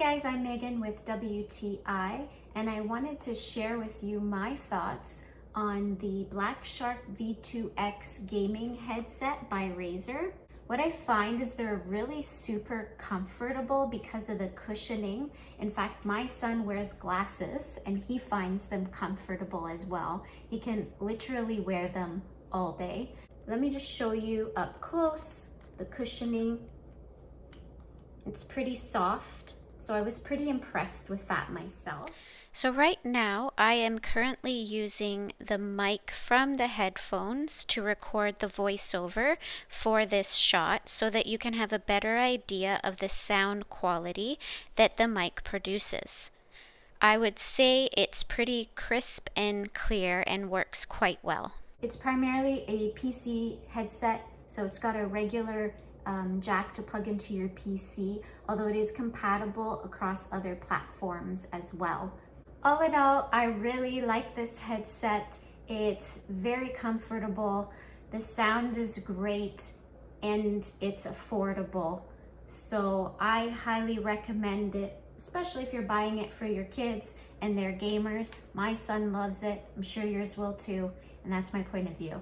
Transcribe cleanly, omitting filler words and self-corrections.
guys, I'm Megan with WTI, and I wanted to share with you my thoughts on the BlackShark V2X gaming headset by Razer. What I find is they're really super comfortable because of the cushioning. In fact, my son wears glasses and he finds them comfortable as well. He can literally wear them all day. Let me just show you up close the cushioning. It's pretty soft, so I was pretty impressed with that myself. So right now I am currently using the mic from the headphones to record the voiceover for this shot so that you can have a better idea of the sound quality that the mic produces. I would say it's pretty crisp and clear and works quite well. It's primarily a PC headset, so it's got a regular jack to plug into your PC, although it is compatible across other platforms as well. All in all, I really like this headset. It's very comfortable, the sound is great, and it's affordable. So I highly recommend it, especially if you're buying it for your kids and they're gamers. My son loves it, I'm sure yours will too, and that's my point of view.